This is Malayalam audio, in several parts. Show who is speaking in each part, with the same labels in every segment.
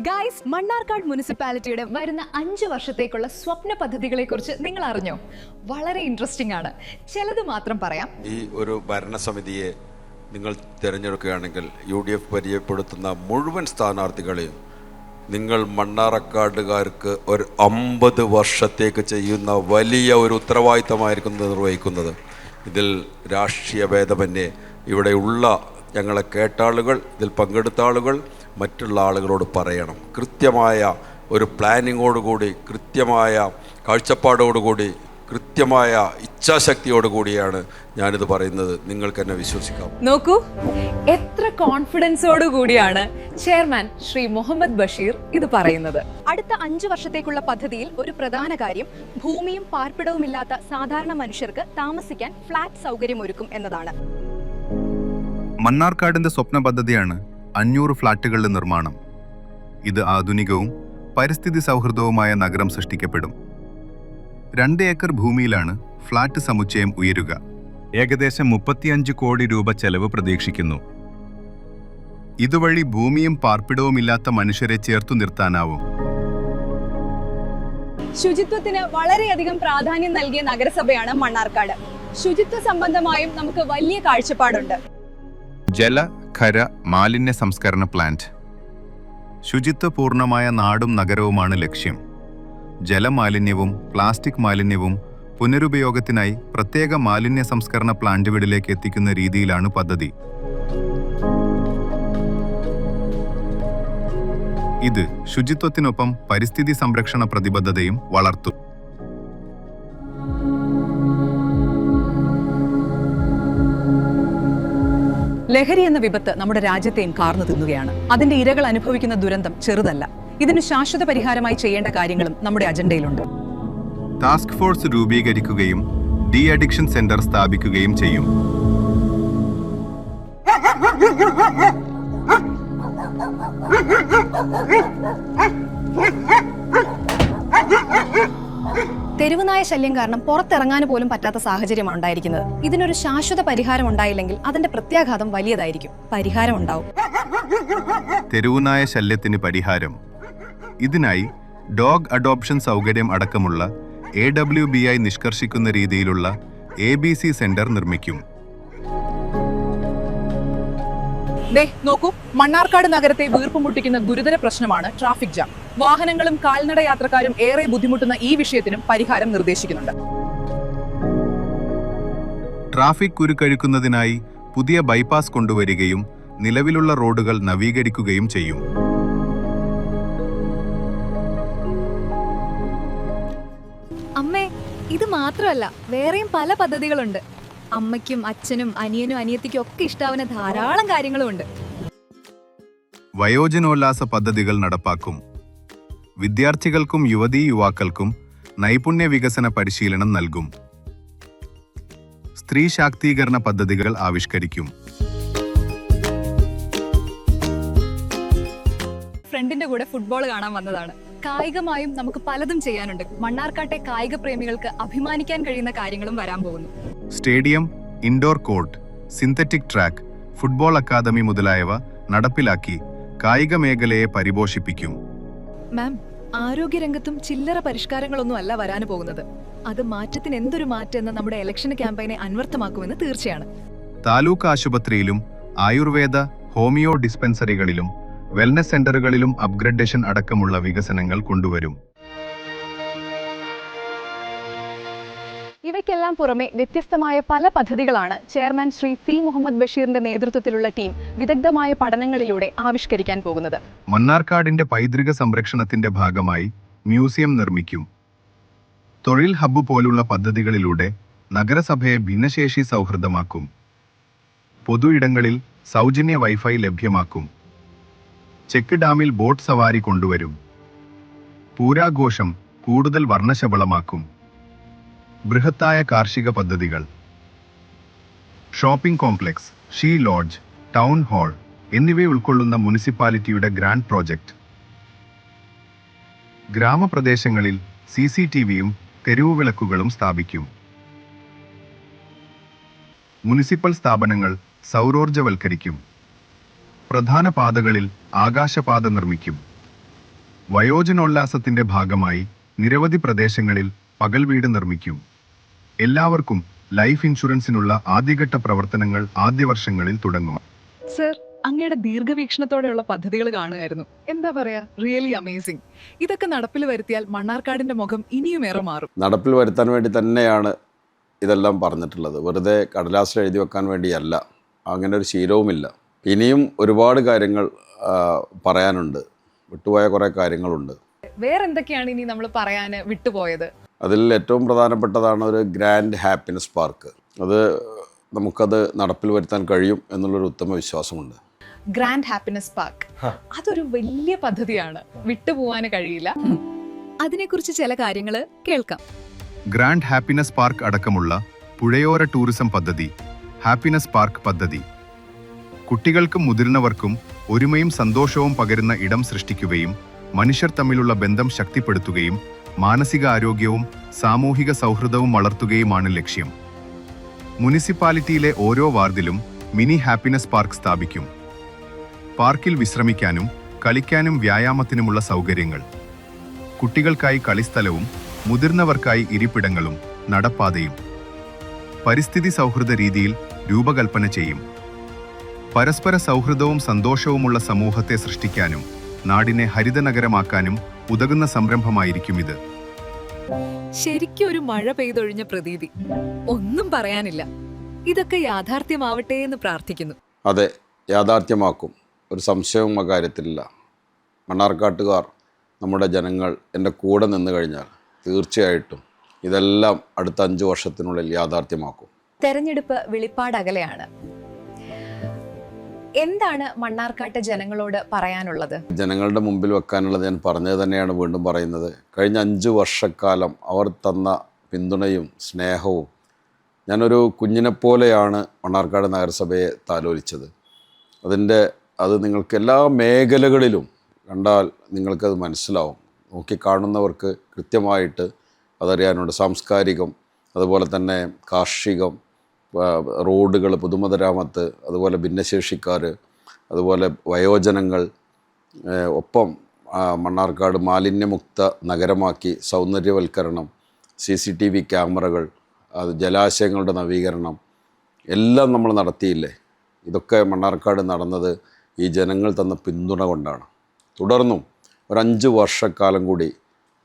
Speaker 1: ഗൈസ്, മണ്ണാർക്കാട് മുനിസിപ്പാലിറ്റിയുടെ വരുന്ന 5 വർഷത്തേക്കുള്ള സ്വപ്ന പദ്ധതികളെക്കുറിച്ച് നിങ്ങൾ അറിഞ്ഞോ? വളരെ ഇൻട്രസ്റ്റിംഗ് ആണ്. ചിലത് മാത്രം പറയാം.
Speaker 2: ഈ ഒരു ഭരണസമിതിയെ നിങ്ങൾ തിരഞ്ഞെടുക്കുകയാണെങ്കിൽ UDF പരിചയപ്പെടുത്തുന്ന മുഴുവൻ സ്ഥാനാർത്ഥികളെയും നിങ്ങൾ മണ്ണാർക്കാടുകാർക്ക് ഒരു 50 വർഷത്തേക്ക് ചെയ്യുന്ന വലിയ ഒരു ഉത്തരവാദിത്തമായിരിക്കും നിർവഹിക്കുന്നത്. ഇതിൽ രാഷ്ട്രീയ ഭേദമന്യേ ഇവിടെയുള്ള ഞങ്ങളെ കേട്ട ആളുകൾ, ഇതിൽ പങ്കെടുത്ത ആളുകൾ മറ്റുള്ള ആളുകളോട് പറയണം. കൃത്യമായ ഒരു പ്ലാനിങ്ങോടുകൂടി, കൃത്യമായ കാഴ്ചപ്പാടോടുകൂടി, കൃത്യമായ ഇച്ഛാശക്തിയോടുകൂടിയാണ് ഞാനിത് പറയുന്നത്. നിങ്ങൾക്ക് എന്നെ വിശ്വസിക്കാം.
Speaker 1: നോക്കൂ, എത്ര കോൺഫിഡൻസോടു കൂടിയാണ് ചെയർമാൻ ശ്രീ മുഹമ്മദ് ബഷീർ ഇത് പറയുന്നത്. അടുത്ത 5 വർഷത്തേക്കുള്ള പദ്ധതിയിൽ ഒരു പ്രധാന കാര്യം ഭൂമിയും പാർപ്പിടവും ഇല്ലാത്ത സാധാരണ മനുഷ്യർക്ക് താമസിക്കാൻ ഫ്ലാറ്റ് സൗകര്യം ഒരുക്കും എന്നതാണ്.
Speaker 3: മണ്ണാർക്കാടിന്റെ സ്വപ്ന പദ്ധതിയാണ് 500 ഫ്ളാറ്റുകളുടെ നിർമ്മാണം. ഇത് ആധുനികവും പരിസ്ഥിതി സൗഹൃദവുമായ നഗരം സൃഷ്ടിക്കപ്പെടും. 2 ഏക്കർ ഭൂമിയിലാണ് ഫ്ളാറ്റ് സമുച്ചയം ഉയരുക. ഏകദേശം 35 കോടി രൂപ ചെലവ് പ്രതീക്ഷിക്കുന്നു. ഇതുവഴി ഭൂമിയും പാർപ്പിടവും ഇല്ലാത്ത മനുഷ്യരെ ചേർത്തു നിർത്താനാവും.
Speaker 1: ശുചിത്വത്തിന് വളരെയധികം പ്രാധാന്യം നൽകിയ നഗരസഭയാണ് മണ്ണാർക്കാട്. ശുചിത്വ സംബന്ധമായും നമുക്ക് വലിയ കാഴ്ചപ്പാടുണ്ട്.
Speaker 3: ജല ഖര മാലിന്യ സംസ്കരണ പ്ലാന്റ്. ശുചിത്വപൂർണമായ നാടും നഗരവുമാണ് ലക്ഷ്യം. ജലമാലിന്യവും പ്ലാസ്റ്റിക് മാലിന്യവും പുനരുപയോഗത്തിനായി പ്രത്യേക മാലിന്യ സംസ്കരണ പ്ലാന്റുകളിലേക്ക് എത്തിക്കുന്ന രീതിയിലാണ് പദ്ധതി. ഇത് ശുചിത്വത്തിനൊപ്പം പരിസ്ഥിതി സംരക്ഷണ പ്രതിബദ്ധതയും വളർത്തും.
Speaker 4: ലഹരി എന്ന വിപത്ത് നമ്മുടെ രാജ്യത്തെയും കാർന്നു തിന്നുകയാണ്. അതിന്റെ ഇരകൾ അനുഭവിക്കുന്ന ദുരന്തം ചെറുതല്ല. ഇതിന് ശാശ്വത പരിഹാരമായി ചെയ്യേണ്ട കാര്യങ്ങളും നമ്മുടെ അജണ്ടയിലുണ്ട്.
Speaker 3: ടാസ്ക് ഫോഴ്സ് രൂപീകരിക്കുകയും ഡി അഡിക്ഷൻ സെന്റർ സ്ഥാപിക്കുകയും ചെയ്യും.
Speaker 1: തെരുവുനായ ശല്യം കാരണം പുറത്തിറങ്ങാൻ പോലും പറ്റാത്ത സാഹചര്യമാണ് ഉണ്ടായിരിക്കുന്നത്. ഇതിനൊരു ശാശ്വത പരിഹാരം ഉണ്ടായില്ലെങ്കിൽ അതിന്റെ പ്രത്യാഘാതം വലിയതായിരിക്കും. പരിഹാരം ഉണ്ടാവും.
Speaker 3: തെരുവുനായ ശല്യത്തിന് പരിഹാരം. ഇതിനായി ഡോഗ് അഡോപ്ഷൻ സൗകര്യം അടക്കമുള്ള AWBI നിഷ്കർഷിക്കുന്ന രീതിയിലുള്ള ABC സെന്റർ നിർമ്മിക്കും.
Speaker 4: നോക്കൂ, മണ്ണാർക്കാട് നഗരത്തെ വീർപ്പുമുട്ടിക്കുന്ന ഗുരുതര പ്രശ്നമാണ് ട്രാഫിക് ജാം. വാഹനങ്ങളും കാൽനട യാത്രക്കാരും ഏറെ ബുദ്ധിമുട്ടുന്ന ഈ വിഷയത്തിനും പരിഹാരം നിർദ്ദേശിക്കുന്നുണ്ട്.
Speaker 3: ട്രാഫിക് കുരുക്കഴിക്കുന്നതിനായി പുതിയ ബൈപ്പാസ് കൊണ്ടുവരികയും നിലവിലുള്ള റോഡുകൾ നവീകരിക്കുകയും ചെയ്യും.
Speaker 1: അമ്മേ, ഇത് മാത്രമല്ല, വേറെയും പല പദ്ധതികളുണ്ട്. അമ്മയ്ക്കും അച്ഛനും അനിയനും അനിയത്തിക്കും ഒക്കെ ഇഷ്ടാവുന്ന ധാരാളം കാര്യങ്ങളുമുണ്ട്.
Speaker 3: വയോജനോല്ലാസ പദ്ധതികൾ നടപ്പാക്കും. വിദ്യാർത്ഥികൾക്കും യുവതീ യുവാക്കൾക്കും നൈപുണ്യ വികസന പരിശീലനം നൽകും. സ്ത്രീ ശാക്തീകരണ പദ്ധതികൾ ആവിഷ്കരിക്കും.
Speaker 1: ഫ്രണ്ടിന്റെ കൂടെ ഫുട്ബോൾ കാണാൻ വന്നതാണ്. കായികമായും നമുക്ക് പലതും ചെയ്യാനുണ്ട്. മണ്ണാർക്കാട്ടെ കായിക പ്രേമികൾക്ക് അഭിമാനിക്കാൻ കഴിയുന്ന കാര്യങ്ങളും വരാൻ പോകുന്നു.
Speaker 3: Stadium, indoor court, synthetic track, football academy മുതലായവ നടപ്പിലാക്കി കായിക മേഖലയെ പരിപോഷിപ്പിക്കും.
Speaker 1: മാം, ആരോഗ്യരംഗത്തും ചില്ലറ പരിഷ്കാരങ്ങളൊന്നും അല്ല വരാന് പോകുന്നത്. അത് മാറ്റത്തിന് എന്തൊരു മാറ്റം എന്ന് നമ്മുടെ ഇലക്ഷൻ ക്യാമ്പയിനെ അന്വർത്ഥമാക്കുമെന്ന് തീർച്ചയാണ്.
Speaker 3: താലൂക്ക് ആശുപത്രിയിലും ആയുർവേദ ഹോമിയോ ഡിസ്പെൻസറികളിലും വെൽനസ് സെന്ററുകളിലും അപ്ഗ്രഡേഷൻ അടക്കമുള്ള വികസനങ്ങൾ കൊണ്ടുവരും.
Speaker 1: ഇവയ്ക്കെല്ലാം പുറമെ വ്യത്യസ്തമായ പല പദ്ധതികളാണ് ചെയർമാൻ ശ്രീ C. മുഹമ്മദ് ബഷീറിന്റെ നേതൃത്വത്തിലുള്ള ടീം വിദഗ്ധമായ പഠനങ്ങളിലൂടെ ആവിഷ്കരിക്കാൻ പോകുന്നത്.
Speaker 3: മണ്ണാർക്കാടിന്റെ പൈതൃക സംരക്ഷണത്തിന്റെ ഭാഗമായി മ്യൂസിയം നിർമ്മിക്കും. തൊഴിൽ ഹബ്ബ് പോലുള്ള പദ്ധതികളിലൂടെ നഗരസഭയെ ഭിന്നശേഷി സൗഹൃദമാക്കും. പൊതു ഇടങ്ങളിൽ സൗജന്യ വൈഫൈ ലഭ്യമാക്കും. ചെക്ക് ഡാമിൽ ബോട്ട് സവാരി കൊണ്ടുവരും. പൂരാഘോഷം കൂടുതൽ വർണ്ണശബളമാക്കും. ബൃഹത്തായ കാർഷിക പദ്ധതികൾ, shopping complex, she lodge, town hall എന്നിവ ഉൾക്കൊള്ളുന്ന മുനിസിപ്പാലിറ്റിയുടെ ഗ്രാൻഡ് പ്രോജക്റ്റ്. ഗ്രാമപ്രദേശങ്ങളിൽ CCTVയും തെരുവുവിളക്കുകളും സ്ഥാപിക്കും. മുനിസിപ്പൽ സ്ഥാപനങ്ങൾ സൗരോർജ്ജവൽക്കരിക്കും. പ്രധാന പാതകളിൽ ആകാശപാത നിർമ്മിക്കും. വയോജനോല്ലാസത്തിന്റെ ഭാഗമായി നിരവധി പ്രദേശങ്ങളിൽ പകൽ വീട് നിർമ്മിക്കും. എല്ലാവർക്കും ലൈഫ് ഇൻഷുറൻസിനുള്ള ആദ്യഘട്ട പ്രവർത്തനങ്ങൾ ആദ്യ വർഷങ്ങളിൽ തുടങ്ങും.
Speaker 4: സർ, അങ്ങയുടെ ദീർഘവീക്ഷണത്തോടെയുള്ള പദ്ധതികൾ കാണുമായിരുന്നു. എന്താ പറയാ, റിയലി അമേസിംഗ്. ഇതൊക്കെ നടപ്പിൽ വരുത്തിയാൽ മണ്ണാർക്കാടിന്റെ മുഖം ഇനിയും ഏറെ മാറും.
Speaker 2: നടപ്പിൽ വരുത്താൻ വേണ്ടി തന്നെയാണ് ഇതെല്ലാം പറഞ്ഞിട്ടുള്ളത്. വെറുതെ കടലാസിൽ എഴുതി വെക്കാൻ വേണ്ടിയല്ല. അങ്ങനെ ഒരു ശീലവുമില്ല. ഇനിയും ഒരുപാട് കാര്യങ്ങൾ പറയാനുണ്ട്. വിട്ടുപോയ കുറേ കാര്യങ്ങളുണ്ട്.
Speaker 1: വേറെന്തൊക്കെയാണ് ഇനി നമ്മൾ പറയാൻ വിട്ടുപോയത്?
Speaker 2: അതിൽ ഏറ്റവും പ്രധാനപ്പെട്ടതാണ് ഒരു ഗ്രാൻഡ് ഹാപ്പിനെസ് പാർക്ക്. നമുക്കത് നടപ്പിൽ വരുത്താൻ കഴിയും എന്നുള്ളൊരു ഉത്തമ വിശ്വാസമുണ്ട്.
Speaker 1: ഗ്രാൻഡ് ഹാപ്പിനെസ് പാർക്ക് അതൊരു വലിയ പദ്ധതിയാണ്, വിട്ടുപോകാൻ കഴിയില്ല. അതിനെക്കുറിച്ച് ചില കാര്യങ്ങൾ കേൾക്കാം.
Speaker 3: ഗ്രാൻഡ് ഹാപ്പിനെസ് പാർക്ക് അടക്കമുള്ള പുഴയോര ടൂറിസം പദ്ധതി, ഹാപ്പിനെസ് പാർക്ക് പദ്ധതി കുട്ടികൾക്കും മുതിർന്നവർക്കും ഒരുമയും സന്തോഷവും പകരുന്ന ഇടം സൃഷ്ടിക്കുകയും മനുഷ്യർ തമ്മിലുള്ള ബന്ധം ശക്തിപ്പെടുത്തുകയും മാനസിക ആരോഗ്യവും സാമൂഹിക സൗഹൃദവും വളർത്തുകയുമാണ് ലക്ഷ്യം. മുനിസിപ്പാലിറ്റിയിലെ ഓരോ വാർഡിലും മിനി ഹാപ്പിനെസ് പാർക്ക് സ്ഥാപിക്കും. പാർക്കിൽ വിശ്രമിക്കാനും കളിക്കാനും വ്യായാമത്തിനുമുള്ള സൗകര്യങ്ങൾ, കുട്ടികൾക്കായി കളിസ്ഥലവും മുതിർന്നവർക്കായി ഇരിപ്പിടങ്ങളും നടപ്പാതയും പരിസ്ഥിതി സൗഹൃദ രീതിയിൽ രൂപകൽപ്പന ചെയ്യും. പരസ്പര സൗഹൃദവും സന്തോഷവുമുള്ള സമൂഹത്തെ സൃഷ്ടിക്കാനും നാടിനെ ഹരിതനഗരമാക്കാനും ഉതകുന്ന സംരംഭമായിരിക്കും ഇത്.
Speaker 1: ശരിക്കും ഒരു മഴ പെയ്തൊഴിഞ്ഞ പ്രതീതി, ഒന്നും പറയാനില്ല. ഇതൊക്കെ യാഥാർത്ഥ്യമാവട്ടെ എന്ന് പ്രാർത്ഥിക്കുന്നു.
Speaker 2: അതെ, യാഥാർത്ഥ്യമാക്കും. ഒരു സംശയവും അക്കാര്യത്തിലില്ല. മണ്ണാർക്കാട്ടുകാർ, നമ്മുടെ ജനങ്ങൾ എൻ്റെ കൂടെ നിന്ന് കഴിഞ്ഞാൽ തീർച്ചയായിട്ടും ഇതെല്ലാം അടുത്ത 5 വർഷത്തിനുള്ളിൽ യാഥാർത്ഥ്യമാക്കും.
Speaker 1: തെരഞ്ഞെടുപ്പ് വെളിപ്പാടകലെയാണ്. എന്താണ് മണ്ണാർക്കാട്ട് ജനങ്ങളോട് പറയാനുള്ളത്?
Speaker 2: ജനങ്ങളുടെ മുമ്പിൽ വെക്കാനുള്ളത് ഞാൻ പറഞ്ഞത് തന്നെയാണ് വീണ്ടും പറയുന്നത്. കഴിഞ്ഞ 5 വർഷക്കാലം അവർ തന്ന പിന്തുണയും സ്നേഹവും, ഞാനൊരു കുഞ്ഞിനെപ്പോലെയാണ് മണ്ണാർക്കാട് നഗരസഭയെ താലോലിച്ചത്. അത് നിങ്ങൾക്ക് എല്ലാ മേഖലകളിലും കണ്ടാൽ നിങ്ങൾക്കത് മനസ്സിലാവും. നോക്കിക്കാണുന്നവർക്ക് കൃത്യമായിട്ട് അതറിയാനുണ്ട്. സാംസ്കാരികം, അതുപോലെ തന്നെ കാർഷികം, റോഡുകൾ, പൊതുമരാമത്ത്, അതുപോലെ ഭിന്നശേഷിക്കാർ, അതുപോലെ വയോജനങ്ങൾ, ഒപ്പം മണ്ണാർക്കാട് മാലിന്യമുക്ത നഗരമാക്കി സൗന്ദര്യവൽക്കരണം, CCTV ക്യാമറകൾ, ജലാശയങ്ങളുടെ നവീകരണം എല്ലാം നമ്മൾ നടത്തിയില്ലേ. ഇതൊക്കെ മണ്ണാർക്കാട് നടന്നത് ഈ ജനങ്ങൾ തന്ന പിന്തുണ കൊണ്ടാണ്. തുടർന്നും ഒരു 5 വർഷക്കാലം കൂടി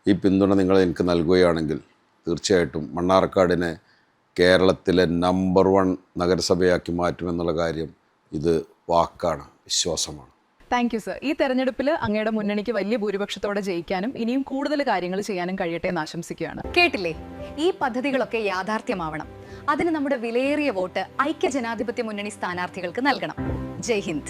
Speaker 2: ഈ പിന്തുണ നിങ്ങൾ എനിക്ക് നൽകുകയാണെങ്കിൽ തീർച്ചയായിട്ടും മണ്ണാർക്കാടിനെ കേരളത്തിലെ നമ്പർ 1 നഗരസഭയാക്കി മാറ്റുമെന്നുള്ള കാര്യം ഇത് വാക്കാണ്, വിശ്വാസമാണ്.
Speaker 4: Thank you sir. ഈ തെരഞ്ഞെടുപ്പിൽ അങ്ങയുടെ മുന്നണിക്ക് വലിയ ഭൂരിപക്ഷത്തോടെ ജയിക്കാനും ഇനിയും കൂടുതൽ കാര്യങ്ങൾ ചെയ്യാനും കഴിയട്ടെ എന്ന് ആശംസിക്കുകയാണ്.
Speaker 1: കേട്ടില്ലേ, ഈ പദ്ധതികളൊക്കെ യാഥാർത്ഥ്യമാവണം. അതിന് നമ്മുടെ വിലയേറിയ വോട്ട് ഐക്യ ജനാധിപത്യ മുന്നണി സ്ഥാനാർത്ഥികൾക്ക് നൽകണം. ജയ് ഹിന്ദ്.